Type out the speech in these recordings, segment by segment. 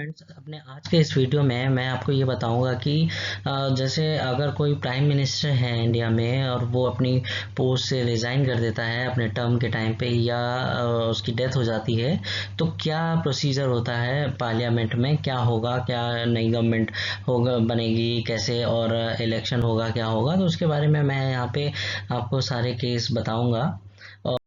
Friends, अपने आज के इस वीडियो में मैं आपको ये बताऊंगा कि जैसे अगर कोई प्राइम मिनिस्टर है इंडिया में और वो अपनी पोस्ट से रिज़ाइन कर देता है अपने टर्म के टाइम पे या उसकी डेथ हो जाती है, तो क्या प्रोसीजर होता है पार्लियामेंट में, क्या होगा, क्या नई गवर्नमेंट होगा बनेगी कैसे, और इलेक्शन होगा क्या होगा। तो उसके बारे में मैं यहाँ पे आपको सारे केस बताऊंगा।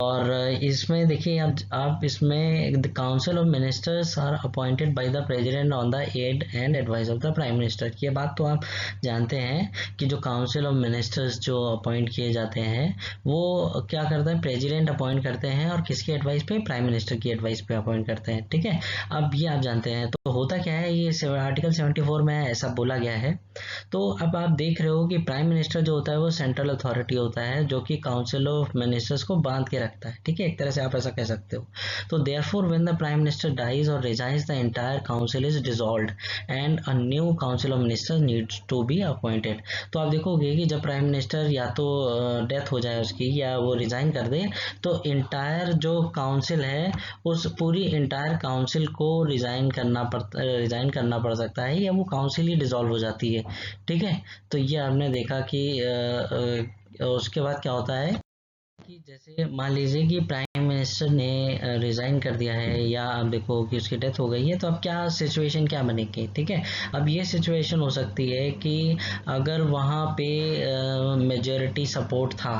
और इसमें देखिए, आप इसमें the council of ministers are appointed by the president on the aid and advice of the prime minister. ये बात तो आप जानते हैं कि जो काउंसिल ऑफ मिनिस्टर्स जो अपॉइंट किए जाते हैं वो क्या करता है, प्रेसिडेंट अपॉइंट करते हैं और किसकी एडवाइस पे, प्राइम मिनिस्टर की एडवाइस पे अपॉइंट करते हैं। ठीक है, अब ये आप जानते हैं। तो होता क्या है, ये आर्टिकल 74 में ऐसा बोला गया है। तो अब आप देख रहे हो कि प्राइम मिनिस्टर जो होता है वो सेंट्रल अथॉरिटी होता है जो कि काउंसिल ऑफ मिनिस्टर्स को बांध के रखता है। ठीक है, एक तरह से आप ऐसा कह सकते हो। तो therefore when the prime minister dies or resigns the entire council is dissolved and a new council of ministers needs to be appointed. तो आप देखोगे कि जब प्राइम मिनिस्टर या तो डेथ हो जाए उसकी या वो रिजाइन कर दे, तो इंटायर जो काउंसिल है उस पूरी इंटायर काउंसिल को रिजाइन करना पड़ सकता है, या वो काउंसिल ही डिसॉल्व हो जाती है। ठीक है, तो ये हमने देखा कि उसके बाद क्या होता है कि जैसे मान लीजिए कि प्राइम मिनिस्टर ने रिजाइन कर दिया है या आप देखो कि उसकी डेथ हो गई है, तो अब क्या सिचुएशन क्या बनेगी। ठीक है, अब ये सिचुएशन हो सकती है कि अगर वहाँ पे मेजॉरिटी सपोर्ट था,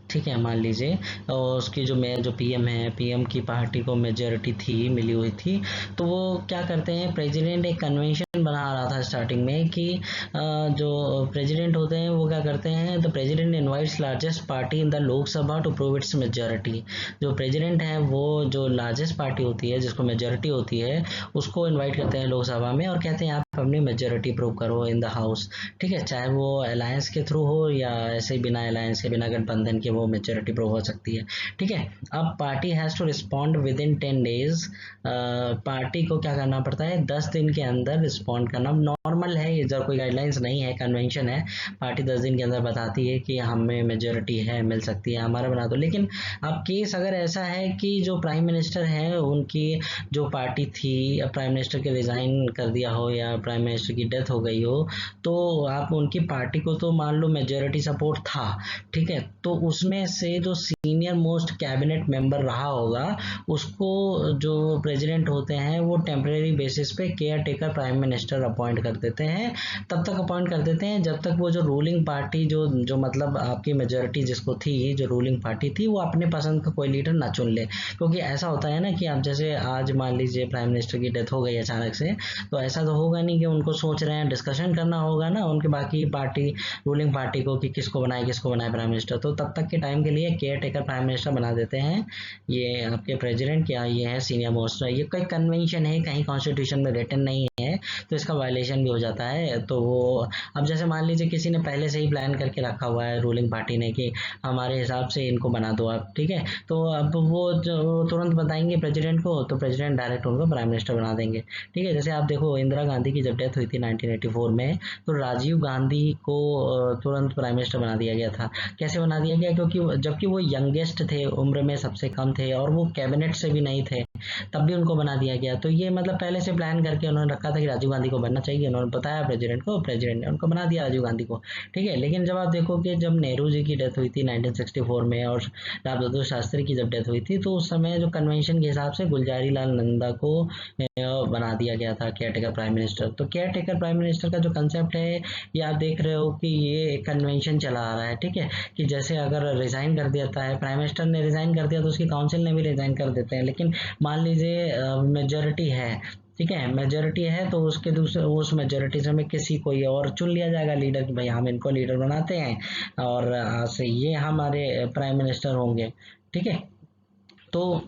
ठीक है, मान लीजिए और उसकी जो पीएम है, पीएम की पार्टी को मेजॉरिटी थी, मिली हुई थी, तो वो क्या करते हैं, प्रेसिडेंट एक कन्वेंशन बना रहा था स्टार्टिंग में कि जो प्रेसिडेंट होते हैं वो क्या करते हैं, the president invites largest party in the Lok Sabha to prove its majority. जो प्रेसिडेंट है वो जो लार्जेस्ट पार्टी होती है जिसको मेजॉरिटी होती है उसको इनवाइट करते हैं लोकसभा में और कहते हैं आप अपनी मेजॉरिटी प्रूव करो इन द हाउस। ठीक है, चाहे वो अलायंस के थ्रू हो या ऐसे ही बिना अलायंस के, बिना गठबंधन के वो मेजॉरिटी प्रूव हो सकती है। ठीक है, अब party has to respond within 10 days। Party को क्या करना पड़ता है, 10 दिन के अंदर रिस्पॉन्ड करना नॉर्मल है, ये जब कोई गाइडलाइंस नहीं है, कन्वेंशन है। पार्टी 10 दिन के अंदर बताती है कि हमें मेजोरिटी है, मिल सकती है, हमारा बना दो। लेकिन अब केस अगर ऐसा है कि जो प्राइम मिनिस्टर है उनकी जो पार्टी थी, प्राइम मिनिस्टर के रिजाइन कर दिया हो या प्राइम मिनिस्टर की डेथ हो गई हो, तो आप उनकी पार्टी को तो मान लो मेजोरिटी सपोर्ट था। ठीक है, तो उसमें से जो सीनियर मोस्ट कैबिनेट मेंबर रहा होगा उसको जो प्रेसिडेंट होते हैं वो टेम्परेरी बेसिस पे caretaker prime minister appoint कर देते हैं। तब तक अपॉइंट कर देते हैं जब तक वो जो रूलिंग पार्टी जो जो मतलब आपकी मेजोरिटी जिसको थी, जो रूलिंग पार्टी थी, वो अपने पसंद का कोई लीडर ना चुन ले। क्योंकि ऐसा होता है ना कि आप जैसे आज मान लीजिए प्राइम मिनिस्टर की डेथ हो गई अचानक से, तो ऐसा तो होगा नहीं कि उनको सोच रहे हैं, डिस्कशन करना होगा ना उनके बाकी पार्टी, रूलिंग पार्टी को, कि किसको बनाए प्राइम मिनिस्टर। तो तब तक के टाइम के लिए केयर टेकर प्राइम मिनिस्टर बना देते हैं ये आपके प्रेसिडेंट, क्या ये है सीनियर मोस्ट। ये कोई कन्वेंशन है, कहीं कॉन्स्टिट्यूशन में रिटन नहीं है, तो इसका वायलेशन भी हो जाता है। तो वो अब जैसे मान लीजिए किसी ने पहले से ही प्लान करके रखा हुआ है रूलिंग पार्टी ने कि हमारे हिसाब से इनको बना दो आप, ठीक है, तो अब वो तुरंत बताएंगे प्रेसिडेंट को, तो प्रेसिडेंट डायरेक्ट उनको प्राइम मिनिस्टर बना देंगे। ठीक है, जैसे आप देखो इंदिरा गांधी की जब डेथ हुई थी 1984 में, तो राजीव गांधी को तुरंत प्राइम मिनिस्टर बना दिया गया था। कैसे बना दिया गया, क्योंकि जबकि वो यंगेस्ट थे, उम्र में सबसे कम थे और वो कैबिनेट से भी नहीं थे, तब भी उनको बना दिया गया। तो ये मतलब पहले से प्लान करके उन्होंने रखा था कि राजीव गांधी को बनना चाहिए, उन्होंने बताया प्रेसिडेंट को, प्रेसिडेंट ने उनको बना दिया राजीव गांधी को। ठीक है, लेकिन जब आप देखो कि जब नेहरू जी की डेथ हुई थी 1964 में और लाल बहादुर शास्त्री की जब डेथ हुई थी, तो उस समय जो कन्वेंशन के हिसाब से गुलजारी लाल नंदा को बना दिया गया था केयर टेकर प्राइम मिनिस्टर। तो केयर टेकर प्राइम मिनिस्टर का जो कंसेप्ट है, ये आप देख रहे हो कि ये कन्वेंशन चला आ रहा है। ठीक है, कि जैसे अगर रिजाइन कर देता है प्राइम मिनिस्टर ने, रिजाइन कर दिया तो उसकी काउंसिल ने भी रिजाइन कर देते हैं। लेकिन मान लीजिए मेजोरिटी है, ठीक है, मेजोरिटी है, तो उसके दूसरे उस मेजोरिटी से में किसी कोई और चुन लिया जाएगा लीडर कि भाई हम इनको लीडर बनाते हैं और आज से ये हमारे प्राइम मिनिस्टर होंगे। ठीक है, तो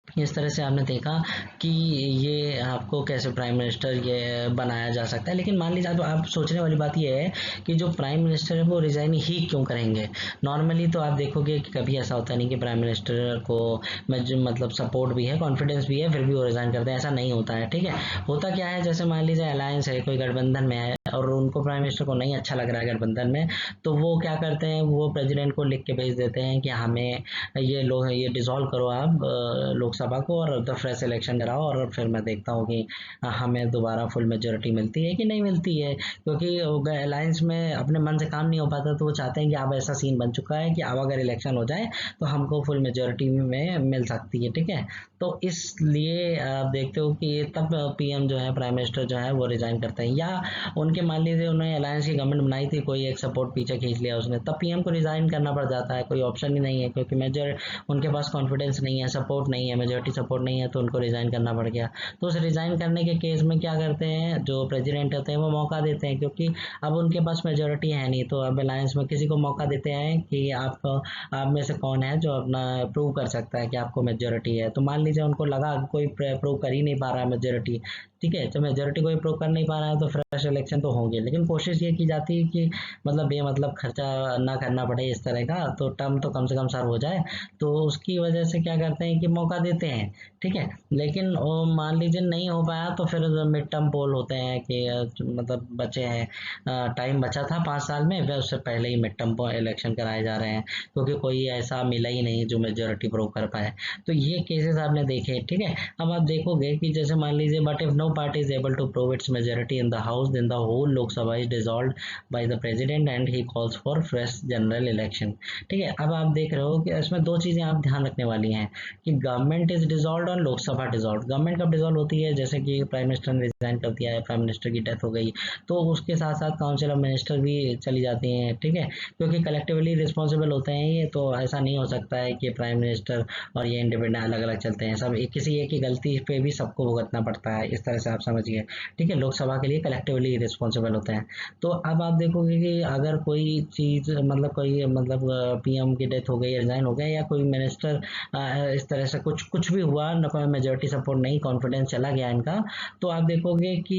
इस तरह से आपने देखा कि ये आपको कैसे प्राइम मिनिस्टर ये बनाया जा सकता है। लेकिन मान लीजिए आप सोचने वाली बात ये है कि जो प्राइम मिनिस्टर है वो रिजाइन ही क्यों करेंगे। नॉर्मली तो आप देखोगे कि कभी ऐसा होता नहीं कि प्राइम मिनिस्टर को मतलब सपोर्ट भी है, कॉन्फिडेंस भी है, फिर भी वो रिजाइन करते हैं, ऐसा नहीं होता है। ठीक है, होता क्या है, जैसे मान लीजिए अलायंस है, कोई गठबंधन में है और उनको प्राइम मिनिस्टर को नहीं अच्छा लग रहा है गठबंधन में, तो वो क्या करते हैं, वो प्रेसिडेंट को लिख के भेज देते हैं कि हमें ये लोग ये डिसॉल्व करो आप लोकसभा को, और द फ्रेश इलेक्शन कराओ, और फिर मैं देखता हूँ कि हमें दोबारा फुल मेजोरिटी मिलती है कि नहीं मिलती है। क्योंकि अलायंस में अपने मन से काम नहीं हो पाता, तो वो चाहते हैं कि अब ऐसा सीन बन चुका है कि अब अगर इलेक्शन हो जाए तो हमको फुल मेजोरिटी में मिल सकती है, ठीक है। तो इसलिए आप देखते हो कि तब पीएम जो है, प्राइम मिनिस्टर जो है वो रिजाइन करते हैं, या उनके मान लीजिए उन्होंने अलायंस की गवर्नमेंट बनाई थी, कोई एक सपोर्ट पीछे खींच लिया उसने, तब पीएम को रिजाइन करना पड़ जाता है, कोई ऑप्शन ही नहीं है, क्योंकि मेजर उनके पास कॉन्फिडेंस नहीं है, सपोर्ट नहीं है, मेजोरिटी सपोर्ट नहीं है, तो उनको रिजाइन करना पड़ गया। तो उस रिजाइन करने के केस में क्या करते हैं, जो प्रेसिडेंट होते हैं वो मौका देते हैं, क्योंकि अब उनके पास मेजोरिटी है नहीं, तो अब अलायंस में किसी को मौका देते हैं कि आप में से कौन है जो अपना प्रूव कर सकता है कि आपको मेजोरिटी है। तो मान लीजिए उनको लगा कोई प्रूव कर ही नहीं पा रहा है मेजोरिटी, ठीक है, तो मेजोरिटी कोई प्रूव कर नहीं पा रहा है, तो फ्रेश इलेक्शन तो होंगे, लेकिन कोशिश ये की जाती है कि मतलब बेमतलब खर्चा ना करना पड़े इस तरह का, तो टर्म तो कम से कम सर्व हो जाए, तो उसकी वजह से क्या करते हैं कि मौका देते हैं, ठीक है। लेकिन वो मान लीजिए नहीं हो पाया, तो फिर मिड टर्म पोल होते हैं कि मतलब बचे हैं, टाइम बचा था 5 साल में, फिर उससे पहले ही मिड टर्म इलेक्शन कराए जा रहे हैं, क्योंकि कोई ऐसा मिला ही नहीं जो मेजोरिटी प्रूव कर पाए। तो ये केसेस आपने देखे, ठीक है। अब आप देखोगे कि जैसे मान लीजिए, but if no party is able to prove its majority in the house, then the whole Lok Sabha is dissolved by the president and he calls for fresh general election, ठीक है। अब आप देख रहे हो कि इसमें दो चीजें आप ध्यान रखने वाली हैं कि गवर्नमेंट इज डिसॉल्व्ड और लोकसभा डिसॉल्व्ड। गवर्नमेंट कब डिसॉल्व होती है, जैसे कि प्राइम मिनिस्टर ने रिजाइन कर दिया है, प्राइम मिनिस्टर की डेथ हो गई, तो उसके साथ साथ काउंसिल ऑफ मिनिस्टर भी चली जाती हैं, ठीक है, क्योंकि कलेक्टिवली रिस्पॉन्सिबल होते हैं ये, तो ऐसा नहीं हो सकता है कि प्राइम मिनिस्टर और ये इंडिपेंडेंट अलग अलग चलते हैं, सब किसी एक की गलती पे भी सबको भुगतना पड़ता है, इस तरह से आप समझिए, ठीक है। लोकसभा के लिए कलेक्टिवली रिस्पॉन्सिबल होते हैं। तो अब आप देखोगे कि अगर कोई चीज मतलब कोई मतलब पीएम की डेथ हो गई, रिजाइन हो गया, या कोई मिनिस्टर इस तरह से कुछ कुछ भी हुआ, न कोई मेजोरिटी सपोर्ट नहीं, कॉन्फिडेंस चला गया इनका, तो आप देखोगे कि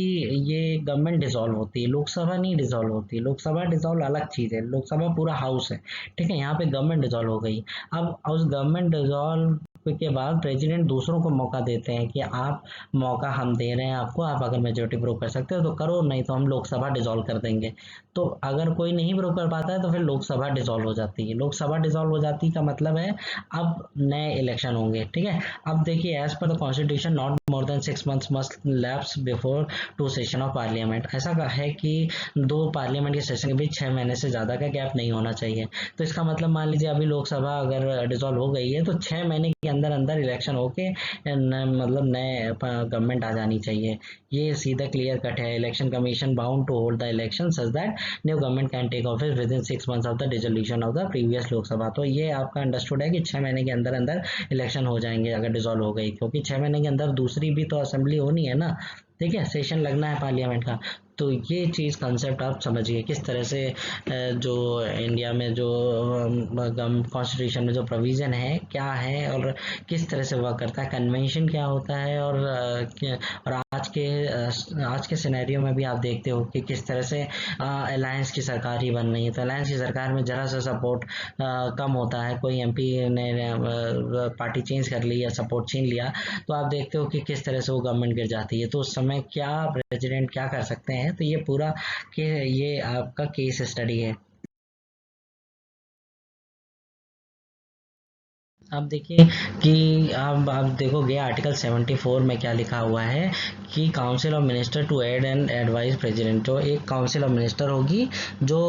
ये गवर्नमेंट डिसॉल्व होती है, लोकसभा नहीं डिसॉल्व होती। लोकसभा डिसॉल्व अलग चीज है, लोकसभा पूरा हाउस है, ठीक है, यहाँ पे गवर्नमेंट डिसॉल्व हो गई। अब उस गवर्नमेंट डिसॉल्व के बाद प्रेसिडेंट दूसरों को मौका देते हैं कि आप मौका हम दे रहे हैं आपको, आप अगर मेजोरिटी प्रूव कर सकते हो तो करो, नहीं तो हम लोकसभा डिसॉल्व कर देंगे। तो अगर कोई नहीं प्रूव कर पाता है तो फिर लोकसभा डिसॉल्व हो जाती है। लोकसभा डिसॉल्व हो जाती का मतलब है अब नए इलेक्शन होंगे, ठीक है। अब देखिए, as per the constitution not more than 6 months must lapse before two session of parliament. ऐसा है कि दो पार्लियामेंट के सेशन के बीच 6 महीने से ज्यादा का गैप नहीं होना चाहिए। तो इसका मतलब मान लीजिए अभी लोकसभा अगर डिसॉल्व हो गई है, तो 6 महीने के अंदर अंदर इलेक्शन होके मतलब नए गवर्नमेंट आ जानी चाहिए। ये सीधा क्लियर कट है। Election commission bound to hold the election such that new government can take office within 6 months of the dissolution of the previous Lok Sabha. तो ये आपका अंडरस्टूड है कि 6 महीने के अंदर अंदर इलेक्शन हो जाएंगे अगर डिसॉल्व हो गई, क्योंकि 6 महीने के अंदर दूसरी भी तो असेंबली होनी है ना, ठीक है, सेशन लगना है पार्लियामेंट का। तो ये चीज़ कंसेप्ट आप समझिए किस तरह से जो इंडिया में जो कॉन्स्टिट्यूशन में जो प्रोविज़न है क्या है, और किस तरह से वर्क करता है, कन्वेंशन क्या होता है, और आज के सिनेरियो में भी आप देखते हो कि किस तरह से अलायंस की सरकार ही बन रही है। तो अलायंस की सरकार में जरा सा सपोर्ट कम होता है, कोई एमपी ने पार्टी चेंज कर ली या सपोर्ट छीन लिया, तो आप देखते हो कि किस तरह से वो गवर्नमेंट गिर जाती है। तो उस समय क्या प्रेसिडेंट क्या कर सकते हैं, तो ये पूरा के ये आपका केस स्टडी है। अब देखिए कि आप देखोगे आर्टिकल 74 में क्या लिखा हुआ है कि council of minister to aid and advice president. तो एक काउंसिल ऑफ मिनिस्टर होगी जो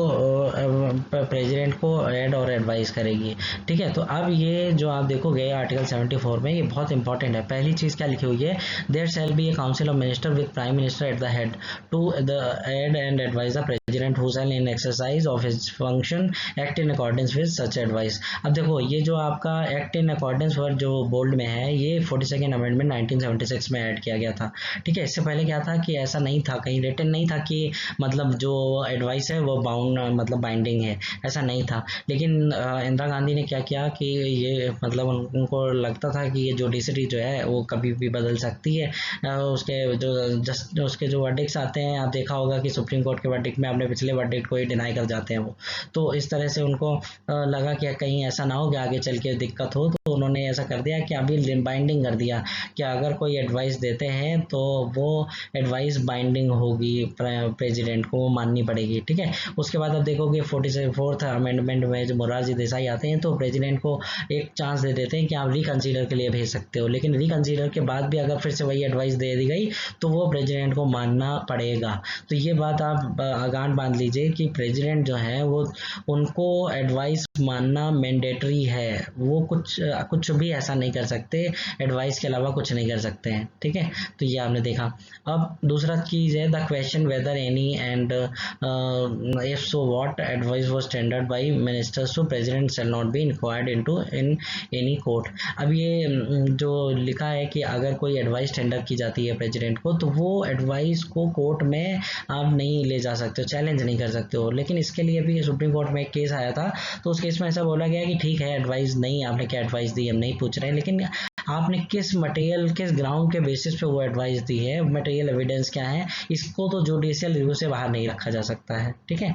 प्रेसिडेंट को एड और एडवाइस करेगी, ठीक है। तो अब ये जो आप देखोगे आर्टिकल 74 में, ये बहुत इंपॉर्टेंट है। पहली चीज क्या लिखी हुई है, there shall be a council of minister with prime minister at the head to the aid and advise the president who shall in exercise of his function act in accordance with such advice. अब देखो, ये जो आपका act in accordance word जो bold में है, ये 42nd amendment 1976 में ऐड किया गया था, ठीक है। इससे पहले क्या था कि ऐसा नहीं था, कहीं रिटन नहीं था कि मतलब जो एडवाइस है वो बाउंड मतलब बाइंडिंग है, ऐसा नहीं था। लेकिन इंदिरा गांधी ने क्या किया कि ये मतलब उनको लगता था कि ये जुडिशरी जो है वो कभी भी बदल सकती है। उसके जो जस्ट उसके जो वर्डिक्ट्स आते हैं, आप देखा होगा कि सुप्रीम कोर्ट के वर्डिक्ट में अपने पिछले वर्डिक्ट को ही डिनाई कर जाते हैं वो। तो इस तरह से उनको लगा कि कहीं ऐसा ना हो कि आगे चल के दिक्कत हो, तो उन्होंने ऐसा कर दिया कि अभी बाइंडिंग कर दिया कि अगर कोई एडवाइस देते हैं तो वो एडवाइस बाइंडिंग होगी, प्रेसिडेंट को वो माननी पड़ेगी, ठीक है। उसके बाद अब देखोगे 44th अमेंडमेंट में जो मोरारजी देसाई आते हैं तो प्रेसिडेंट को एक चांस दे देते हैं कि आप रिकंसीडर के लिए भेज सकते हो, लेकिन रिकंसीडर के बाद भी अगर फिर से वही एडवाइस दे दी गई तो वो प्रेसिडेंट को मानना पड़ेगा। तो ये बात आप गांठ बांध लीजिए कि प्रेसिडेंट जो है वो उनको एडवाइस मानना मैंडेटरी है, वो कुछ भी ऐसा नहीं कर सकते, एडवाइस के अलावा कुछ नहीं कर सकते हैं, ठीक है। तो ये आपने देखा। अब दूसरा चीज है the question whether any and if so what advice was tendered by ministers to president shall not be inquired into in any court. अब ये जो लिखा है कि अगर कोई एडवाइस टेंडर की जाती है प्रेसिडेंट को तो वो एडवाइस को कोर्ट में आप नहीं ले जा सकते हो, चैलेंज नहीं कर सकते हो। लेकिन इसके लिए भी सुप्रीम कोर्ट में एक केस आया था, तो उस केस में ऐसा बोला गया कि ठीक है एडवाइस नहीं, आपने क्या एडवाइस दी हम नहीं पूछ रहे, लेकिन आपने किस मटेरियल किस ग्राउंड के बेसिस पे वो एडवाइस दी है, मटेरियल एविडेंस क्या है, इसको तो जुडिशियल रिव्यू से बाहर नहीं रखा जा सकता है, ठीक है।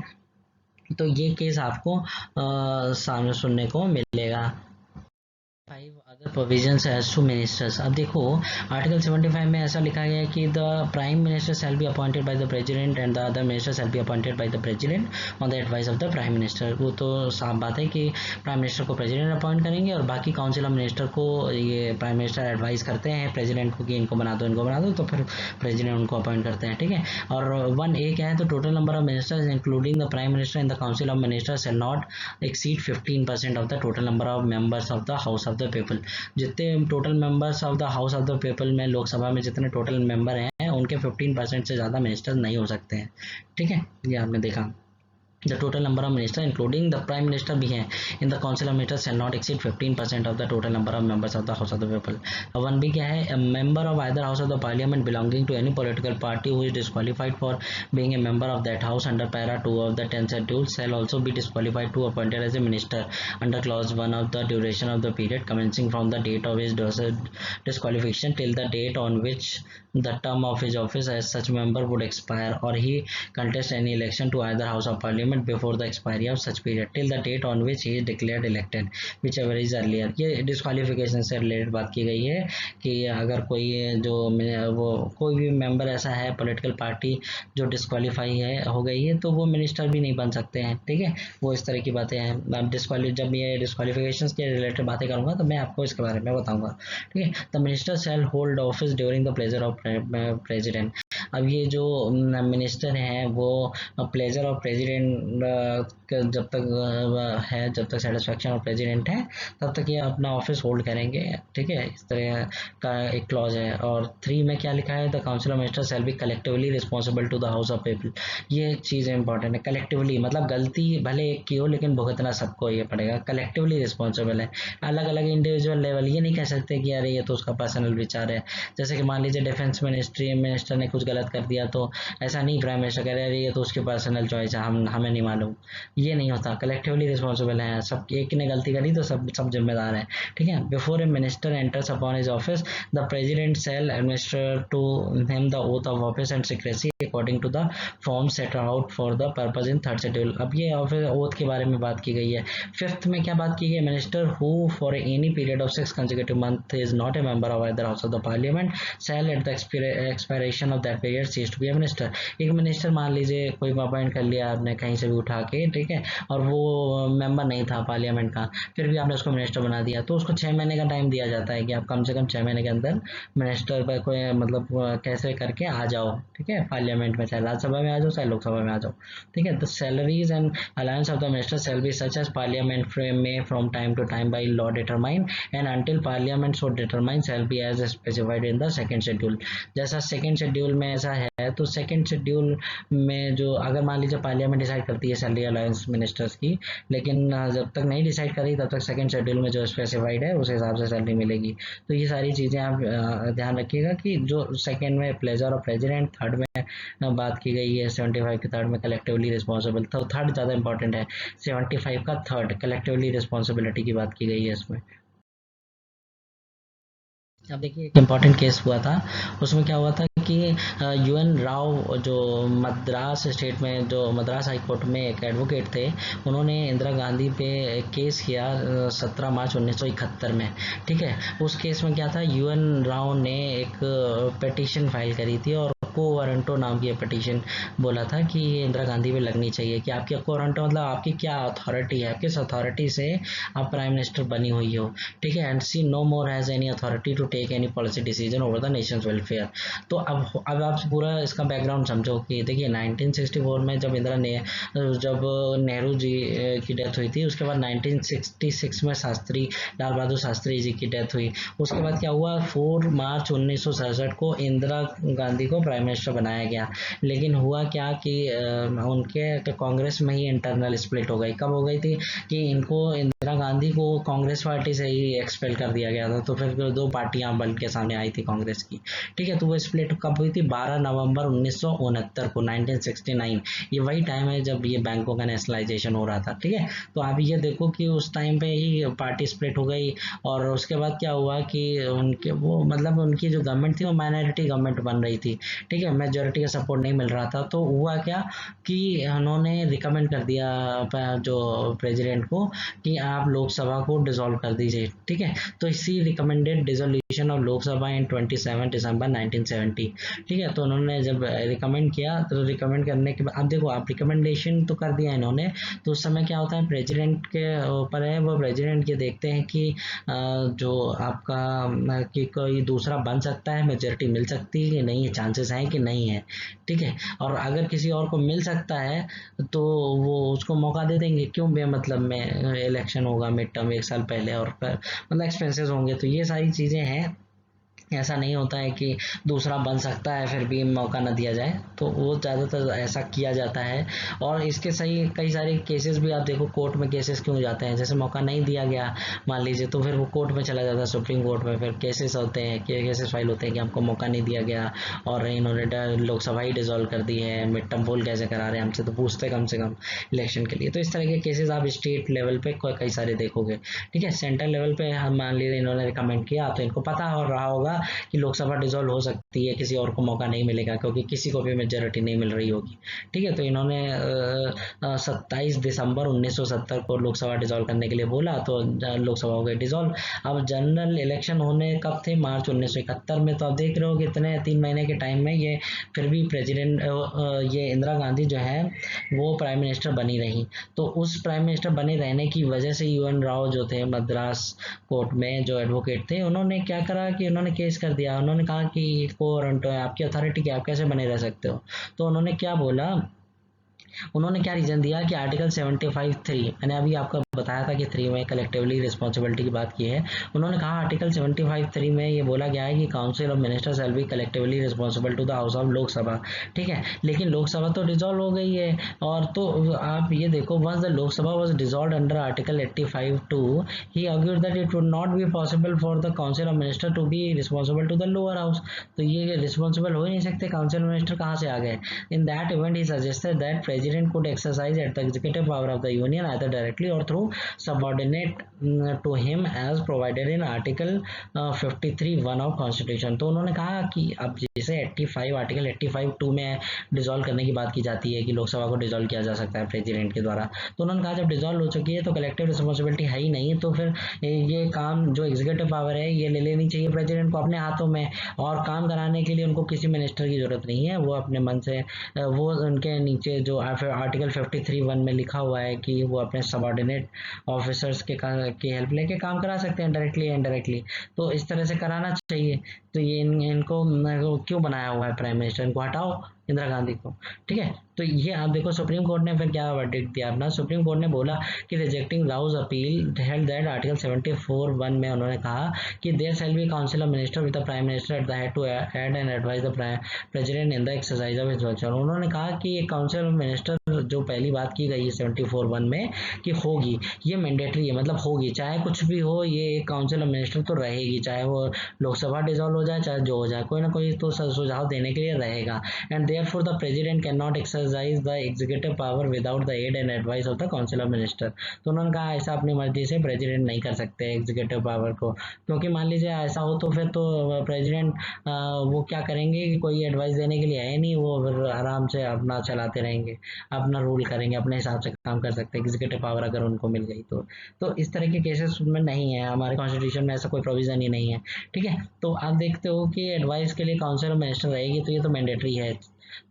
तो ये केस आपको सामने सुनने को मिलेगा। 5 other provisions as to ministers. अब देखो आर्टिकल 75 में ऐसा लिखा गया है कि the prime minister shall be appointed by the president and the other minister shall be appointed by the president on the advice of the prime minister. वो तो साफ बात है कि प्राइम मिनिस्टर को प्रेसिडेंट अपॉइंट करेंगे और बाकी काउंसिल ऑफ मिनिस्टर को ये प्राइम मिनिस्टर एडवाइस करते हैं प्रेसिडेंट को कि इनको बना दो, तो फिर प्रेसिडेंट उनको अपॉइंट करते हैं, ठीक है। और 1A क्या है, तो total number of ministers including the prime minister in the council of ministers shall not exceed 15% of the total number of members of the house of the people. जितने total members of the house of the people में लोकसभा में जितने total member हैं उनके 15% से ज़्यादा minister नहीं हो सकते हैं, ठीक है। ये आपने देखा। The total number of ministers, including the prime minister, भी हैं in the council of ministers shall not exceed 15% of the total number of members of the house of the people. 1B क्या है, a member of either house of the parliament belonging to any political party who is disqualified for being a member of that house under para 2 of the 10th schedule shall also be disqualified to appointed as a minister under clause 1 of the duration of the period commencing from the date of his disqualification till the date on which the term of his office as such member would expire, or he contest any election to either house of parliament before the expiry of such period till the date on which he is declared elected whichever is earlier। ये disqualification से related बात की गई है कि अगर कोई जो वो कोई भी मेंबर ऐसा है पॉलिटिकल पार्टी जो डिस्क्वालीफाई है हो गई है तो वो मिनिस्टर भी नहीं बन सकते हैं, ठीक है। वो इस तरह की बातें हैं। जब ये डिस्क्वालिफिकेशन के रिलेटेड बातें करूंगा तो मैं आपको इसके बारे में बताऊंगा, ठीक है। The minister shall hold office during the pleasure of president. अब ये जो मिनिस्टर हैं वो प्लेजर ऑफ प्रेसिडेंट जब तक है, जब तक सेटिस्फेक्शन ऑफ प्रेसिडेंट है तब तक ये अपना ऑफिस होल्ड करेंगे, ठीक है। इस तरह का एक क्लॉज है। और 3 में क्या लिखा है, the council of ministers shall be collectively responsible to the house of people. ये चीज़ इंपॉर्टेंट है, कलेक्टिवली मतलब गलती भले एक की हो लेकिन भुगतना सबको ये पड़ेगा, कलेक्टिवली रिस्पॉन्सिबल है। अलग अलग इंडिविजुअल लेवल ये नहीं कह सकते कि अरे ये तो उसका पर्सनल विचार है। जैसे कि मान लीजिए डिफेंस मिनिस्टर ने कुछ गलत कर दिया तो ऐसा नहीं प्राइम मिनिस्टर कह रहे अरे ये तो उसकी पर्सनल चॉइस है, हमें नहीं मालूम, ये नहीं होता। कलेक्टिवली रिस्पॉन्सिबल है सब, एक ने गलती करी तो सब जिम्मेदार है, ठीक है। Before a minister enters upon his office the president shall administer to him the oath of office and secrecy according to the form set out for the purpose in 3rd schedule. अब ये office oath के बारे में बात की गई है। 5th में क्या बात की गई, minister who for any period of 6 consecutive month is not a member of either house of the parliament shall at the expiration of that period cease to be a minister। एक minister मान लीजिए कोई appoint कर लिया आपने कहीं से भी उठा के, ठीक है, और वो मेंबर नहीं था पार्लियामेंट का, फिर भी आपने उसको मिनिस्टर बना दिया तो उसको 6 महीने का टाइम दिया जाता है कि आप कम से कम 6 महीने के अंदर मिनिस्टर पर कोई मतलब कैसे करके आ जाओ, ठीक है, पार्लियामेंट में, चाहे राज्यसभा में आ जाओ चाहे लोकसभा में आ जाओ, ठीक है। The salaries and allowance of the minister shall be such as parliament may from time to time by law determine and until parliament so determine shall be as specified in the 2nd schedule. जैसा 2nd schedule में ऐसा है तो 2nd schedule में जो अगर मान लीजिए पार्लियामेंट डिसाइड करती है सैलरी अलाउंस मिनिस्टर्स की, लेकिन जब तक नहीं डिसाइड करी तब तक 2nd शेड्यूल में जो स्पेसिफाइड है उस हिसाब से सैलरी मिलेगी। तो ये सारी चीज़ें आप ध्यान रखिएगा कि जो 2nd में प्लेजर ऑफ प्रेसिडेंट, 3rd में बात की गई है 75 के 3rd में कलेक्टिवली रिस्पॉन्सिबल, तो 3rd ज़्यादा इंपॉर्टेंट है, 75 का 3rd कलेक्टिवली रिस्पॉन्सिबिलिटी की बात की गई है इसमें। अब देखिए एक इम्पॉर्टेंट केस हुआ था, उसमें क्या हुआ था कि UN राव जो मद्रास स्टेट में, जो मद्रास हाई कोर्ट में एक एडवोकेट थे, उन्होंने इंदिरा गांधी पे केस किया 17 मार्च 1971 में। ठीक है, उस केस में क्या था, UN राव ने एक पिटीशन फाइल करी थी और को वारंटो नाम की पिटीशन बोला था कि ये इंदिरा गांधी पे लगनी चाहिए कि आपकी को वारंटो मतलब आपकी क्या अथॉरिटी है, किस अथॉरिटी से आप प्राइम मिनिस्टर बनी हुई हो। ठीक है, and she no more has any authority to take any policy decision over the nation's welfare. तो अब आप पूरा इसका बैकग्राउंड समझो कि देखिए 1964 में जब नेहरू जी की डेथ हुई थी, उसके बाद 1966 में लाल बहादुर शास्त्री जी की डेथ हुई। उसके बाद क्या हुआ, 4 मार्च 1967 को इंदिरा गांधी को प्राइम मिनिस्टर बनाया गया। लेकिन हुआ क्या कि उनके कांग्रेस में ही इंटरनल स्प्लिट हो गई। कब हो गई थी कि इनको इंदिरा गांधी को कांग्रेस पार्टी से ही एक्सपेल कर दिया गया था, तो फिर दो पार्टियां बन के सामने आई थी कांग्रेस की। ठीक है, तो वो स्प्लिट कब हुई थी, 12 नवंबर 1969 को, 1969। ये वही टाइम है जब ये बैंकों का नेशनलाइजेशन हो रहा था। ठीक है, तो आप ये देखो कि उस टाइम पे ही पार्टी स्प्लिट हो गई। और उसके बाद क्या हुआ कि उनके वो मतलब उनकी जो गवर्नमेंट थी वो माइनॉरिटी गवर्नमेंट बन रही थी। ठीक है, मेजोरिटी का सपोर्ट नहीं मिल रहा था। तो हुआ क्या कि उन्होंने रिकमेंड कर दिया जो प्रेसिडेंट को कि आप लोकसभा को डिसॉल्व कर दीजिए। ठीक है, तो इसी रिकमेंडेड डिसोल्यूशन ऑफ लोकसभा इन 27 दिसंबर 1970। ठीक है, तो उन्होंने जब रिकमेंड किया, तो रिकमेंड करने के बाद अब देखो, आप रिकमेंडेशन तो कर दिया इन्होंने, तो उस समय क्या होता है, प्रेसिडेंट के ऊपर है, वो प्रेसिडेंट ये देखते हैं कि जो आपका कि कोई दूसरा बन सकता है, मेजोरिटी मिल सकती है कि नहीं, चांसेस हैं कि नहीं है। ठीक है, और अगर किसी और को मिल सकता है तो वो उसको मौका दे देंगे। क्यों बेमतलब में इलेक्शन होगा मिड टर्म 1 साल पहले, और मतलब एक्सपेंसेस होंगे, तो ये सारी चीज़ें हैं। ऐसा नहीं होता है कि दूसरा बन सकता है फिर भी मौका न दिया जाए, तो वो ज़्यादातर ऐसा किया जाता है। और इसके सही कई सारे केसेस भी आप देखो, कोर्ट में केसेस क्यों जाते हैं, जैसे मौका नहीं दिया गया मान लीजिए, तो फिर वो कोर्ट में चला जाता है, सुप्रीम कोर्ट में फिर केसेस होते हैं, केसेस फाइल होते हैं कि हमको मौका नहीं दिया गया और इन्होंने लोकसभा ही डिसॉल्व कर दी है, मिड टर्म पोल कैसे करा रहे हैं, हमसे तो पूछते कम से कम इलेक्शन के लिए। तो इस तरह के केसेस आप स्टेट लेवल पे कई सारे देखोगे। ठीक है, सेंट्रल लेवल पे हम मान लीजिए इन्होंने रिकमेंड किया, तो इनको पता हो रहा होगा कि लोकसभा डिसॉल्व हो सकती है, किसी और को मौका नहीं मिलेगा क्योंकि किसी को भी मेजोरिटी नहीं मिल रही होगी। ठीक है, तो इन्होंने 27 दिसंबर 1970 को लोकसभा डिसॉल्व करने के लिए बोला, तो लोकसभा हो गई डिसॉल्व। अब जनरल इलेक्शन होने कब थे, मार्च 1971 में। तो आप देख रहे हो कि इतने 3 महीने के टाइम में ये फिर भी प्रेसिडेंट ये इंदिरा गांधी जो है वो प्राइम मिनिस्टर बनी रही। तो उस प्राइम मिनिस्टर बने रहने की वजह से UN राव जो थे मद्रास कोर्ट में जो एडवोकेट थे, उन्होंने क्या करा कि उन्होंने केस कर दिया। उन्होंने कहा कि को वारंट है, आपकी अथॉरिटी क्या, आप कैसे बने रह सकते हो। तो उन्होंने क्या बोला, उन्होंने क्या रीजन दिया कि आर्टिकल 75(3), मैंने अभी आपको बताया था कि 3 में कलेक्टिवली रिस्पॉन्सिबिलिटी की बात की है। उन्होंने कहा आर्टिकल 75(3) में ये बोला गया है कि council of ministers shall be collectively responsible to the house of Lok Sabha. ठीक है, लेकिन लोकसभा तो डिसॉल्व हो गई है। और तो आप ये देखो, once the Lok Sabha was dissolved under article 85(2), he argued that it would not be possible for the council of minister to be responsible to the lower house. तो ये रिस्पॉन्सिबल हो ही नहीं सकते, काउंसिल मिनिस्टर कहाँ से आ गए। In that event he suggested that president could exercise at the executive power of the union either directly or through subordinate to him as provided in article 53(1) of constitution। तो उन्होंने कहा कि अब जैसे 85 article 85(2) में डिसॉल्व करने की बात की जाती है कि लोकसभा को डिसॉल्व किया जा सकता है प्रेसिडेंट के द्वारा, तो उन्होंने कहा जब डिसॉल्व हो चुकी है तो कलेक्टिव रिस्पॉन्सिबिलिटी है ही नहीं, तो फिर ये काम जो एग्जीक्यूटिव पावर है ये ले लेनी चाहिए प्रेसिडेंट को अपने हाथों में, और काम कराने के लिए उनको किसी मिनिस्टर की जरूरत नहीं है, वो अपने मन से वो उनके नीचे जो आर्टिकल 53(1) में लिखा हुआ है कि वो अपने सबऑर्डिनेट ऑफिसर्स की हेल्प लेके काम करा सकते हैं डायरेक्टली या इनडायरेक्टली। तो इस तरह से कराना चाहिए। तो ये इनको क्यों बनाया हुआ है प्राइम मिनिस्टर, इनको हटाओ इंदिरा गांधी को। ठीक है, तो ये आप देखो सुप्रीम कोर्ट ने फिर क्या वर्डिक्ट दिया अपना। सुप्रीम कोर्ट ने बोला कि rejecting Rao's appeal held that article 74(1) में उन्होंने कहा कि there shall be council of minister with the prime minister at the head to aid and advise the president in the exercise of his function. उन्होंने कहा कि ये काउंसिल ऑफ मिनिस्टर जो पहली बात की गई है 74(1) में कि होगी, ये मैंडेटरी है, मतलब होगी, चाहे कुछ भी हो, ये काउंसिल ऑफ मिनिस्टर तो रहेगी, चाहे वो लोकसभा डिसॉल्व हो जाए, चाहे जो हो जाए, कोई ना कोई तो सुझाव देने के लिए रहेगा। And therefore the president cannot exercise the executive power without the aid and advice of the council of minister। तो उन्होंने कहा ऐसा अपनी मर्जी से प्रेसिडेंट नहीं कर सकते एग्जीक्यूटिव पावर को, क्योंकि मान लीजिए ऐसा हो तो फिर तो प्रेसिडेंट वो क्या करेंगे कि कोई एडवाइस देने के लिए है नहीं, वो फिर आराम से अपना चलाते रहेंगे, अपना रूल करेंगे, अपने हिसाब से काम कर सकते हैं एग्जीक्यूटिव पावर अगर उनको मिल गई तो इस तरह के केसेस में नहीं है, हमारे कॉन्स्टिट्यूशन में ऐसा कोई प्रोविजन ही नहीं है। ठीक है, तो आप देखते हो कि एडवाइस के लिए काउंसिल ऑफ मिनिस्टर रहेगी, तो ये तो मैंडेटरी है।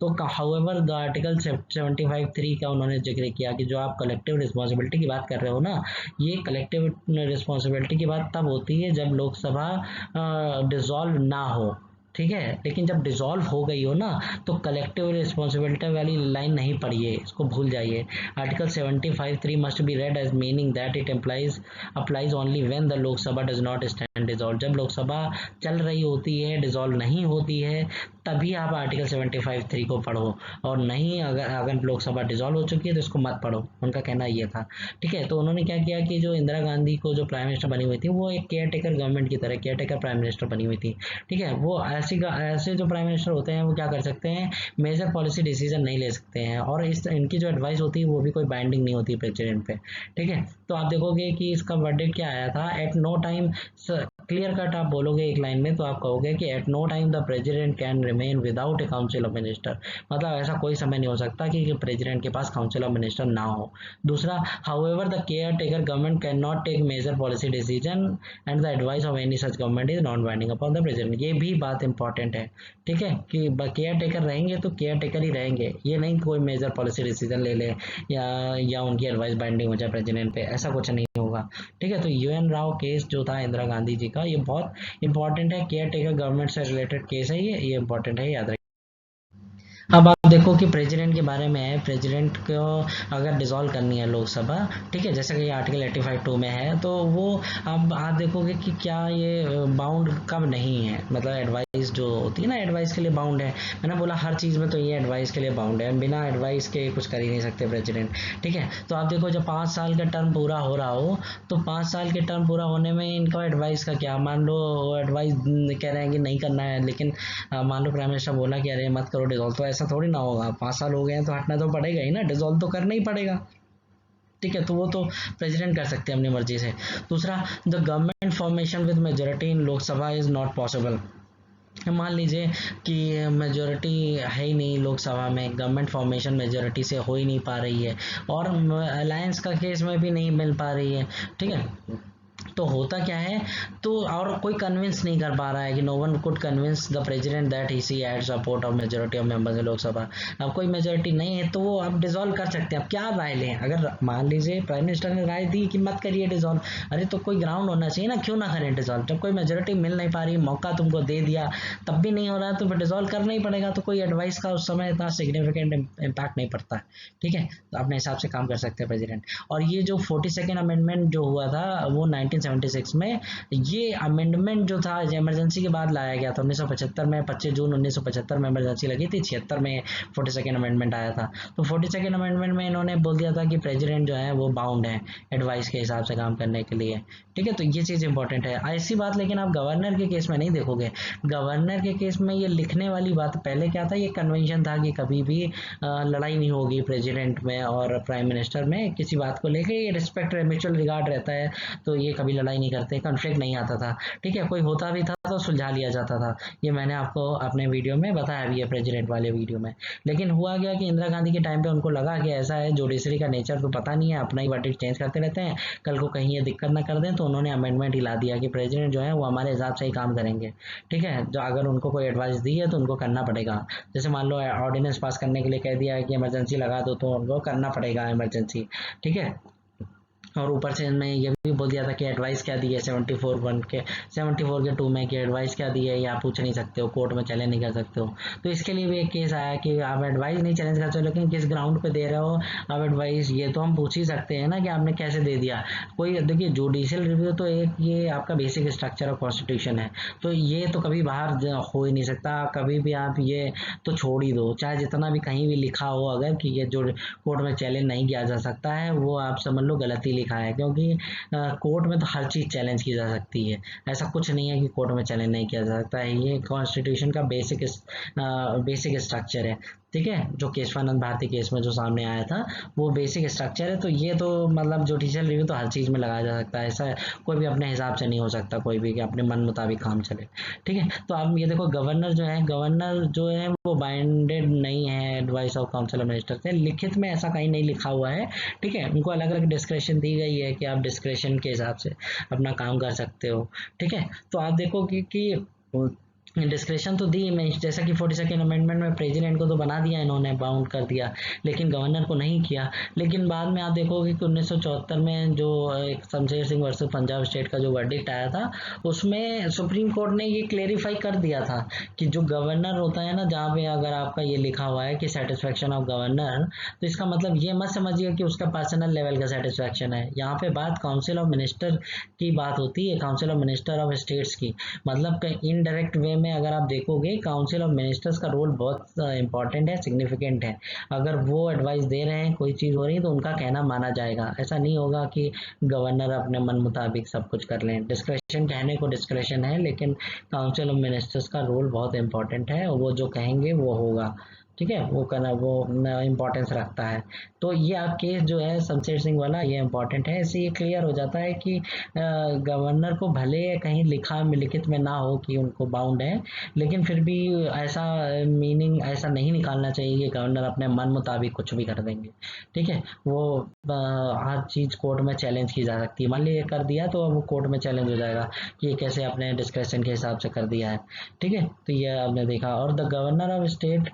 तो हाउएवर द आर्टिकल 75(3) का उन्होंने जिक्र किया कि जो आप कलेक्टिव रिस्पॉन्सिबिलिटी की बात कर रहे हो ना, ये कलेक्टिव रिस्पॉन्सिबिलिटी की बात तब होती है जब लोकसभा डिसॉल्व ना हो। ठीक है, लेकिन जब डिसॉल्व हो गई हो ना तो कलेक्टिव रिस्पॉन्सिबिलिटी वाली लाइन नहीं पढ़िए, इसको भूल जाइए। Article 75(3) must be read as meaning that it applies only when the Lok Sabha does not stand dissolve. जब लोकसभा चल रही होती है, डिसॉल्व नहीं होती है, तभी आप आर्टिकल 75(3) को पढ़ो, और नहीं अगर लोकसभा डिसॉल्व हो चुकी है तो इसको मत पढ़ो, उनका कहना ये था। ठीक है, तो उन्होंने क्या किया कि जो इंदिरा गांधी को जो प्राइम मिनिस्टर बनी हुई थी वो एक केयर टेकर गवर्नमेंट की तरह केयर टेकर प्राइम मिनिस्टर बनी हुई थी। ठीक है, वो ऐसे जो प्राइम मिनिस्टर होते हैं वो क्या कर सकते हैं, मेजर पॉलिसी डिसीजन नहीं ले सकते हैं, और इनकी जो एडवाइस होती है वो भी कोई बाइंडिंग नहीं होती प्रेसिडेंट पे। ठीक है, तो आप देखोगे कि इसका वर्डिक्ट क्या आया था, at no time, clear cut आप बोलोगे एक लाइन में तो आप कहोगे कि at no time the president can remain without a council of minister. मतलब ऐसा कोई समय नहीं हो सकता कि प्रेसिडेंट के पास काउंसिल ऑफ मिनिस्टर ना हो। दूसरा, however the caretaker government can not take major policy decision and the advice of any such government is not binding upon the president. ये भी बात इंपॉर्टेंट है। ठीक है, कि केयर टेकर रहेंगे तो केयर टेकर ही रहेंगे, ये नहीं कोई मेजर पॉलिसी डिसीजन ले ले या उनकी एडवाइस बाइंडिंग हो जाए प्रेसिडेंट पे, ऐसा कुछ नहीं होगा। ठीक है, तो UN राव केस जो था इंदिरा गांधी जी का, ये बहुत इंपॉर्टेंट है, केयर टेकर गवर्नमेंट से रिलेटेड केस है, ये इंपॉर्टेंट है, याद रखिए। अब आप देखो कि प्रेसिडेंट के बारे में है, प्रेसिडेंट को अगर डिसॉल्व करनी है लोकसभा, ठीक है, जैसे कि आर्टिकल 85(2) में है, तो वो अब आप देखोगे कि क्या ये बाउंड कब नहीं है, मतलब एडवाइस जो होती है ना, एडवाइस के लिए बाउंड है। मैंने बोला हर चीज़ में तो ये एडवाइस के लिए बाउंड है, बिना एडवाइस के कुछ कर ही नहीं सकते प्रेसिडेंट। ठीक है, तो आप देखो जब 5 साल का टर्म पूरा हो रहा हो, तो 5 साल के टर्म पूरा होने में इनका एडवाइस का क्या, मान लो एडवाइस कह रहे हैं कि नहीं करना है, लेकिन मान लो प्राइम मिनिस्टर बोला कि अरे मत करो डिसॉल्व, तो ऐसा थोड़ी ना होगा, 5 साल हो गए हैं तो हटना तो पड़ेगा ही ना, डिसॉल्व तो करना ही पड़ेगा। ठीक है, तो वो तो प्रेसिडेंट कर सकते हैं अपनी मर्जी से। दूसरा, the government formation with majority in Lok Sabha is not possible. मान लीजिए कि मेजोरिटी है ही नहीं लोकसभा में, गवर्नमेंट फॉर्मेशन मेजोरिटी से हो ही नहीं पा रही है, और अलायंस का केस में भी नहीं मिल पा रही है। ठीक है, तो होता क्या है, तो और कोई कन्विंस नहीं कर पा रहा है कि no one could convince the president that he she had support of majority of members in Lok Sabha. अब कोई मेजोरिटी नहीं है तो वो अब डिसॉल्व कर सकते हैं। अब क्या राय लें, अगर मान लीजिए प्राइम मिनिस्टर ने राय दी कि मत करिए डिसॉल्व, अरे तो कोई ग्राउंड होना चाहिए ना, क्यों ना करें डिसॉल्व, जब कोई मेजोरिटी मिल नहीं पा रही, मौका तुमको दे दिया तब भी नहीं हो रहा है तो फिर डिसॉल्व करना ही पड़ेगा। तो कोई एडवाइस का उस समय इतना सिग्निफिकेंट इम्पैक्ट नहीं पड़ता है। ठीक है, तो अपने हिसाब से काम कर सकते हैं प्रेसिडेंट। और ये जो 42nd अमेंडमेंट जो हुआ था वो 1976 में, ये अमेंडमेंट जो था इमरजेंसी के बाद लाया गया था 1975 में, 25 जून 1975 में इमरजेंसी लगी थी, 76 में 42nd अमेंडमेंट आया था। तो 42nd अमेंडमेंट में इन्होंने बोल दिया था कि प्रेसिडेंट जो है वो बाउंड है एडवाइस के हिसाब से काम करने के लिए। ठीक है, तो ये चीज़ इंपॉर्टेंट है। ऐसी बात लेकिन आप गवर्नर के केस में नहीं देखोगे। गवर्नर के केस में ये लिखने वाली बात, पहले क्या था, ये कन्वेंशन था कि कभी भी लड़ाई नहीं होगी प्रेसिडेंट में और प्राइम मिनिस्टर में, किसी बात को लेके ये रिस्पेक्ट म्यूचुअल रिगार्ड रहता है, तो ये कभी लड़ाई नहीं करते, कॉन्फ्लिक्ट नहीं आता था। ठीक है, कोई होता भी था तो सुलझा लिया जाता था, ये मैंने आपको अपने वीडियो में बताया भी है, प्रेसिडेंट वाले वीडियो में। लेकिन हुआ गया कि इंदिरा गांधी के टाइम पे उनको लगा कि ऐसा है, जुडिशरी का नेचर तो पता नहीं है, अपना ही वर्डिक्ट चेंज करते रहते हैं, कल को कहीं ये दिक्कत ना कर दें, तो उन्होंने अमेंडमेंट ही ला दिया कि प्रेसिडेंट जो है वो हमारे हिसाब से ही काम करेंगे। ठीक है, जो अगर उनको कोई एडवाइस दी है तो उनको करना पड़ेगा। जैसे मान लो ऑर्डिनेंस पास करने के लिए कह दिया है कि इमरजेंसी लगा दो, तो उनको करना पड़ेगा इमरजेंसी। ठीक है, और ऊपर से इनमें ये भी बोल दिया था कि एडवाइस क्या दी है 74(2) में कि एडवाइस क्या दी है ये आप पूछ नहीं सकते हो, कोर्ट में चैलेंज नहीं कर सकते हो। तो इसके लिए भी एक केस आया कि आप एडवाइस नहीं चैलेंज कर सकते, लेकिन किस ग्राउंड पे दे रहे हो आप एडवाइस, ये तो हम पूछ ही सकते हैं ना कि आपने कैसे दे दिया। कोई देखिए, जुडिशियल रिव्यू तो एक ये आपका बेसिक स्ट्रक्चर ऑफ कॉन्स्टिट्यूशन है, तो ये तो कभी बाहर हो ही नहीं सकता, कभी भी आप ये तो छोड़ ही दो, चाहे जितना भी कहीं भी लिखा हो अगर कि ये जो कोर्ट में चैलेंज नहीं किया जा सकता है, वो आप समझ लो गलती लिखा है, क्योंकि कोर्ट में तो हर चीज़ चैलेंज की जा सकती है। ऐसा कुछ नहीं है कि कोर्ट में चैलेंज नहीं किया जा सकता है। ये कॉन्स्टिट्यूशन का बेसिक स्ट्रक्चर है, ठीक है। जो केशवानंद भारती केस में जो सामने आया था वो बेसिक स्ट्रक्चर है। तो ये तो मतलब जुडिशियल रिव्यू तो हर चीज़ में लगाया जा सकता है। ऐसा कोई भी अपने हिसाब से नहीं हो सकता कोई भी कि अपने मन मुताबिक काम चले, ठीक है। तो आप ये देखो, गवर्नर जो है वो बाइंडेड नहीं है advice of council of minister से। लिखित में ऐसा कहीं नहीं लिखा हुआ है, ठीक है। उनको अलग अलग डिस्क्रेशन दी गई है कि आप डिस्क्रेशन के हिसाब से अपना काम कर सकते हो, ठीक है। तो आप देखोगे कि डिस्क्रेशन तो दी मैं, जैसा कि 42nd अमेंडमेंट में प्रेसिडेंट को तो बना दिया इन्होंने, बाउंड कर दिया, लेकिन गवर्नर को नहीं किया। लेकिन बाद में आप देखोगे कि 1974 में जो एक शमशेर सिंह वर्सेस पंजाब स्टेट का जो वर्डिक्ट आया था, उसमें सुप्रीम कोर्ट ने ये क्लेरिफाई कर दिया था कि जो गवर्नर होता है ना, जहाँ पे अगर आपका ये लिखा हुआ है कि सेटिस्फेक्शन ऑफ गवर्नर, तो इसका मतलब ये मत समझिए कि उसका पर्सनल लेवल का सेटिस्फेक्शन है। यहाँ पे बात काउंसिल ऑफ मिनिस्टर की बात होती है, council of minister of states की। मतलब इनडायरेक्ट वे में अगर आप देखोगे काउंसिल ऑफ मिनिस्टर्स का रोल बहुत इंपॉर्टेंट है, सिग्निफिकेंट है। अगर वो एडवाइस दे रहे हैं, कोई चीज़ हो रही है, तो उनका कहना माना जाएगा। ऐसा नहीं होगा कि गवर्नर अपने मन मुताबिक सब कुछ कर लें। डिस्क्रेशन कहने को डिस्क्रेशन है, लेकिन काउंसिल ऑफ मिनिस्टर्स का रोल बहुत इंपॉर्टेंट है, और वो जो कहेंगे वो होगा, ठीक है। वो करना वो इम्पोर्टेंस रखता है। तो ये आप केस जो है शमशेर सिंह वाला, ये इम्पोर्टेंट है। इससे ये क्लियर हो जाता है कि गवर्नर को भले कहीं लिखित में ना हो कि उनको बाउंड है, लेकिन फिर भी ऐसा मीनिंग ऐसा नहीं निकालना चाहिए कि गवर्नर अपने मन मुताबिक कुछ भी कर देंगे, ठीक है। वो हर चीज़ कोर्ट में चैलेंज की जा सकती है। मान लीजिए कर दिया तो अब वो कोर्ट में चैलेंज हो जाएगा कि ये कैसे अपने डिस्क्रेशन के हिसाब से कर दिया है, ठीक है। तो ये आपने देखा। और the governor of state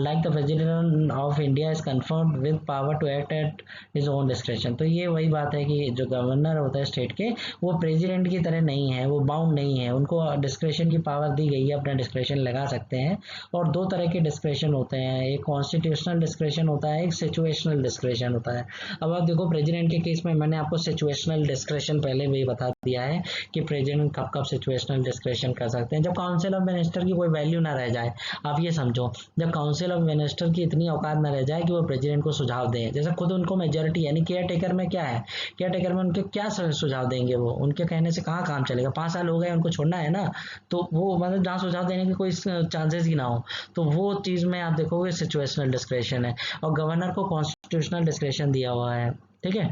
unlike the president of India is confirmed with power to act at his own discretion। तो ये वही बात है कि जो गवर्नर होता है स्टेट के, वो प्रेसिडेंट की तरह नहीं है, वो बाउंड नहीं है, उनको डिस्क्रेशन की पावर दी गई है, अपना डिस्क्रेशन लगा सकते हैं। और दो तरह के डिस्क्रेशन होते हैं, एक कॉन्स्टिट्यूशनल डिस्क्रेशन होता है, एक सिचुएशनल डिस्क्रेशन होता है। अब आप देखो प्रेसिडेंट के केस में मैंने आपको सिचुएशनल डिस्क्रेशन पहले भी बता दिया है कि प्रेसिडेंट कब कब सिचुएशनल डिस्क्रेशन कर सकते हैं, जब काउंसिल ऑफ मिनिस्टर की कोई वैल्यू ना रह जाए। आप ये समझो, जब काउंसिल ऑफ मिनिस्टर की इतनी औकात न रह जाए कि वो प्रेसिडेंट को सुझाव दें। जैसे खुद उनको मेजोरिटी, यानी केयर टेकर में क्या है, केयर टेकर में उनके क्या सुझाव देंगे, वो उनके कहने से कहाँ काम चलेगा। 5 साल हो गए, उनको छोड़ना है ना, तो वो मतलब जहाँ सुझाव देने की कोई चांसेस ही ना हो, तो वो चीज़ में आप देखोगे सिचुएशनल डिस्क्रेशन है। और गवर्नर को कॉन्स्टिट्यूशनल डिस्क्रेशन दिया हुआ है, ठीक है।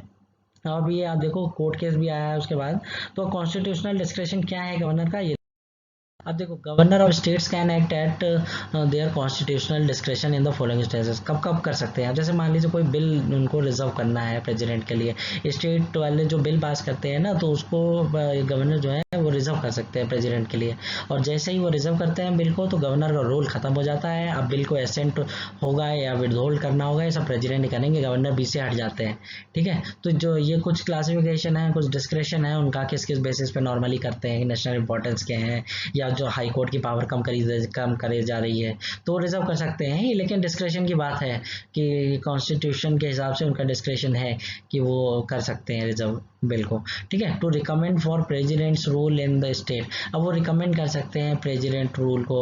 अब ये आप देखो कोर्ट केस भी आया है उसके बाद। तो कॉन्स्टिट्यूशनल डिस्क्रेशन क्या है गवर्नर का, ये अब देखो, governor of states can act at there constitutional discretion in the following stages. कब कब कर सकते हैं, जैसे मान लीजिए कोई बिल उनको रिजर्व करना है प्रेसिडेंट के लिए, स्टेट वाले जो बिल पास करते हैं ना, तो उसको गवर्नर जो है वो रिजर्व कर सकते हैं प्रेसिडेंट के लिए। और जैसे ही वो रिजर्व करते हैं बिल को, तो गवर्नर का रोल खत्म हो जाता है। अब बिल को एसेंट होगा या विदहोल्ड करना होगा, ये सब प्रेसिडेंट ही करेंगे, गवर्नर बीच से हट जाते हैं, ठीक है। तो जो ये कुछ क्लासिफिकेशन है, कुछ डिस्क्रेशन है, उनका किस किस बेसिस पे नॉर्मली करते हैं, नेशनल इंपॉर्टेंस के हैं, या जो हाई कोर्ट की पावर कम करे जा रही है, तो रिजर्व कर सकते हैं। लेकिन डिस्क्रेशन की बात है कि कॉन्स्टिट्यूशन के हिसाब से उनका डिस्क्रेशन है कि वो कर सकते हैं रिजर्व बिल को, ठीक है। To recommend for president's rule in the state, अब वो रिकमेंड कर सकते हैं प्रेसिडेंट रूल को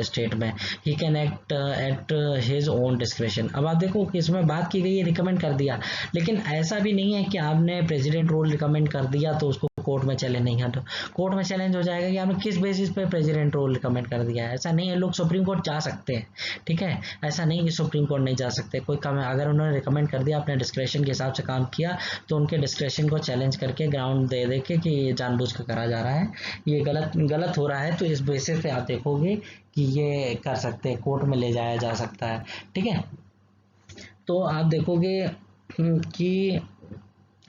स्टेट में। He can act at his own discretion. अब आप देखो कि इसमें बात की गई है रिकमेंड कर दिया, लेकिन ऐसा भी नहीं है कि आपने प्रेसिडेंट रूल रिकमेंड कर दिया तो उसको कोर्ट में चैलेंज नहीं है। तो कोर्ट में चैलेंज हो जाएगा कि आपने किस बेसिस पे प्रेसिडेंट रूल रिकमेंड कर दिया है। ऐसा नहीं है, लोग सुप्रीम कोर्ट जा सकते हैं, ठीक है। ऐसा नहीं कि सुप्रीम कोर्ट नहीं जा सकते। कोई काम अगर उन्होंने रिकमेंड कर दिया, अपने डिस्क्रेशन के हिसाब से काम किया, तो उनके डिस्क्रेशन को चैलेंज करके ग्राउंड दे दे के कि ये जानबूझ कर करा जा रहा है, ये गलत हो रहा है, तो इस बेसिस पे आप देखोगे कि ये कर सकते हैं, कोर्ट में ले जाया जा सकता है, ठीक है। तो आप देखोगे कि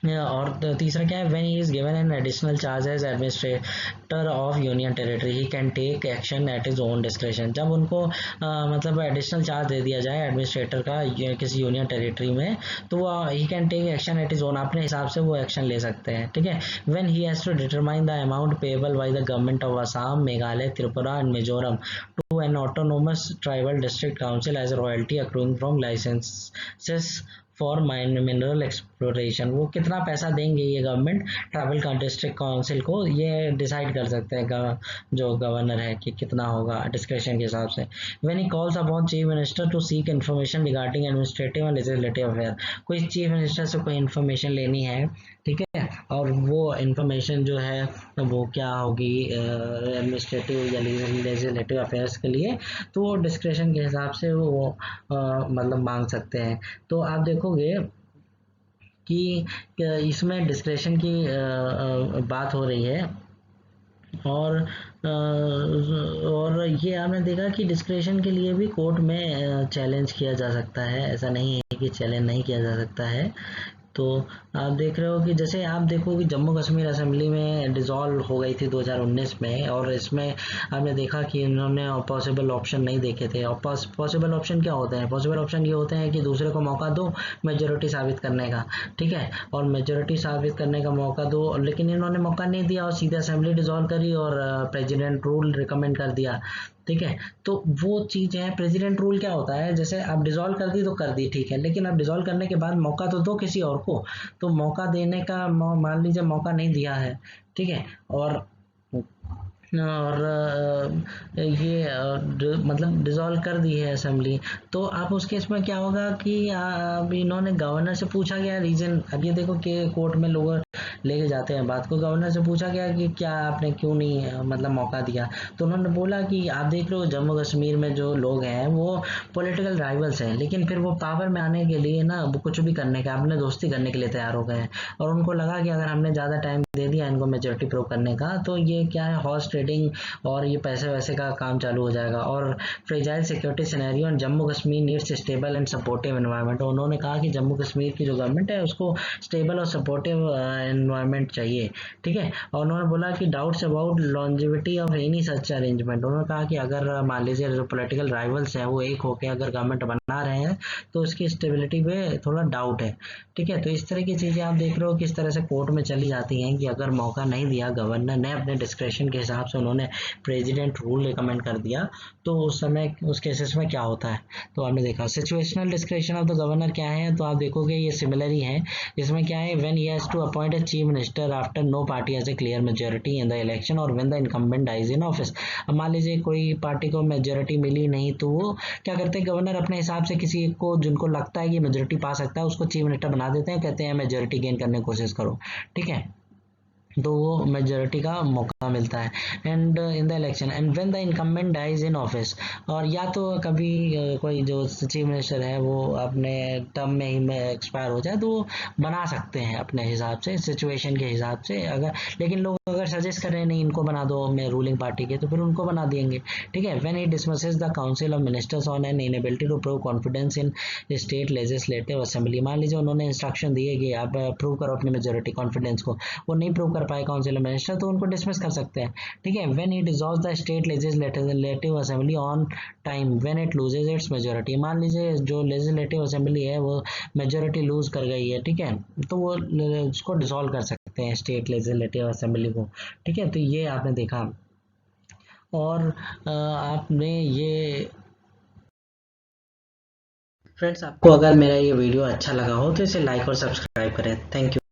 और तीसरा क्या है, when he is given an additional charge as administrator of union territory he can take action at his own discretion. जब उनको मतलब एडिशनल चार्ज दे दिया जाए एडमिनिस्ट्रेटर का किसी यूनियन टेरिटरी में, तो वो he can take action at his own, अपने हिसाब से वो एक्शन ले सकते हैं, ठीक है। When he has to determine the amount payable by the government of Assam, Meghalaya, Tripura and Mizoram to to an autonomous tribal district council as a royalty accruing from licenses for mineral exploration. वो कितना पैसा देंगे ये गवर्नमेंट ट्राइबल का district council को, ये decide कर सकते हैं जो गवर्नर है कि कितना होगा डिस्क्रिप्शन के हिसाब से। When he calls upon chief minister to seek information regarding administrative and legislative affair, कोई चीफ मिनिस्टर से कोई इन्फॉर्मेशन लेनी है, ठीक है, और वो इन्फॉर्मेशन जो है वो क्या होगी एडमिनिस्ट्रेटिव या लेजिस्लेटिव अफेयर्स के लिए, तो वो डिस्क्रिप्शन के हिसाब से वो मतलब मांग सकते हैं। तो आप देखोगे कि इसमें डिस्क्रिप्शन की बात हो रही है, और ये आपने देखा कि डिस्क्रिप्शन के लिए भी कोर्ट में चैलेंज किया जा सकता है, ऐसा नहीं है कि चैलेंज नहीं किया जा सकता है। तो आप देख रहे हो कि जैसे आप देखो कि जम्मू कश्मीर असेंबली में डिसॉल्व हो गई थी 2019 में, और इसमें आपने देखा कि इन्होंने पॉसिबल ऑप्शन नहीं देखे थे। और पॉसिबल ऑप्शन क्या होते हैं? पॉसिबल ऑप्शन ये होते हैं कि दूसरे को मौका दो मेजोरिटी साबित करने का, ठीक है, और मेजोरिटी साबित करने का मौका दो, लेकिन इन्होंने मौका नहीं दिया और सीधे असेंबली डिसॉल्व करी और प्रेसिडेंट रूल रिकमेंड कर दिया, ठीक है। तो वो चीज है, प्रेसिडेंट रूल क्या होता है, जैसे आप डिसॉल्व कर दी तो कर दी, ठीक है, लेकिन आप डिसॉल्व करने के बाद मौका तो दो किसी और को। तो मौका देने का मान लीजिए मौका नहीं दिया है, ठीक है, और ये मतलब डिसॉल्व कर दी है असेंबली, तो आप उस केस में क्या होगा कि अब इन्होंने गवर्नर से पूछा गया रीजन। अब ये देखो कि कोर्ट में लोग लेके जाते हैं बात को, गवर्नर से पूछा गया कि क्या आपने क्यों नहीं मतलब मौका दिया, तो उन्होंने बोला कि आप देख लो जम्मू कश्मीर में जो लोग हैं वो पॉलिटिकल राइवल्स हैं, लेकिन फिर वो पावर में आने के लिए ना वो कुछ भी करने का, अपने दोस्ती करने के लिए तैयार हो गए हैं, और उनको लगा कि अगर हमने ज़्यादा टाइम दे दिया इनको मेजोरिटी प्रूव करने का, तो ये क्या है, हॉर्स ट्रेडिंग और ये पैसे वैसे का काम चालू हो जाएगा। और fragile security scenario and Jammu Kashmir needs stable and supportive environment, उन्होंने कहा कि जम्मू कश्मीर की जो गवर्नमेंट है उसको स्टेबल और सपोर्टिव एनवायरनमेंट चाहिए, ठीक है। और उन्होंने बोला कि doubts about longevity of any such arrangement, उन्होंने कहा कि अगर मान लीजिए जो पॉलिटिकल राइवल्स हैं वो एक होकर अगर गवर्नमेंट बना रहे हैं तो उसकी स्टेबिलिटी पे थोड़ा डाउट है, ठीक है। तो इस तरह की चीजें आप देख रहे हो किस तरह से कोर्ट में चली जाती हैं कि अगर मौका नहीं दिया गवर्नर ने, अपने डिस्क्रेशन के हिसाब से उन्होंने प्रेसिडेंट रूल रिकमेंड कर दिया, तो उस समय उस केसेस में क्या होता है। तो आपने देखा situational discretion of the governor क्या है, तो आप देखोगे ये सिमिलर ही है। इसमें क्या है, when he has to appoint a chief minister after no party has a clear majority in the election or when the incumbent dies in office. अब मान लीजिए कोई पार्टी को मेजोरिटी मिली नहीं, तो वो क्या करते हैं, गवर्नर अपने हिसाब से किसी को जिनको लगता है कि मेजोरिटी पा सकता है उसको चीफ मिनिस्टर बना देते हैं, कहते हैं मेजोरिटी गेन करने की कोशिश करो, ठीक है, तो वो मेजोरिटी का मौका मिलता है। And in the election and when the incumbent dies in office, और या तो कभी कोई जो चीफ मिनिस्टर है वो अपने टर्म में ही में एक्सपायर हो जाए तो वो बना सकते हैं अपने हिसाब से, सिचुएशन के हिसाब से। अगर लेकिन लोग अगर सजेस्ट कर रहे हैं नहीं इनको बना दो मैं रूलिंग पार्टी के, तो फिर उनको बना देंगे, ठीक है। When he dismisses the council of ministers on an inability to prove confidence in state legislative assembly, मान लीजिए उन्होंने इंस्ट्रक्शन दिए कि आप प्रूव करो अपनी मेजोरिटी कॉन्फिडेंस को, वो नहीं प्रूव कर पाए काउंसिल मिनिस्टर, तो उनको डिसमिस कर सकते हैं, ठीक है। When he dissolves the state legislative assembly on time when it loses it's majority, मान लीजिए जो लेजिस्लेटिव असेंबली है वो मेजोरिटी लूज कर गई है, ठीक है, तो वो उसको डिसॉल्व कर सकते हैं स्टेट लेजिस्लेटिव असेंबली को, ठीक है। तो ये आपने देखा, और आपने ये फ्रेंड्स, आपको अगर मेरा ये वीडियो अच्छा लगा हो तो इसे लाइक और सब्सक्राइब करें। Thank you.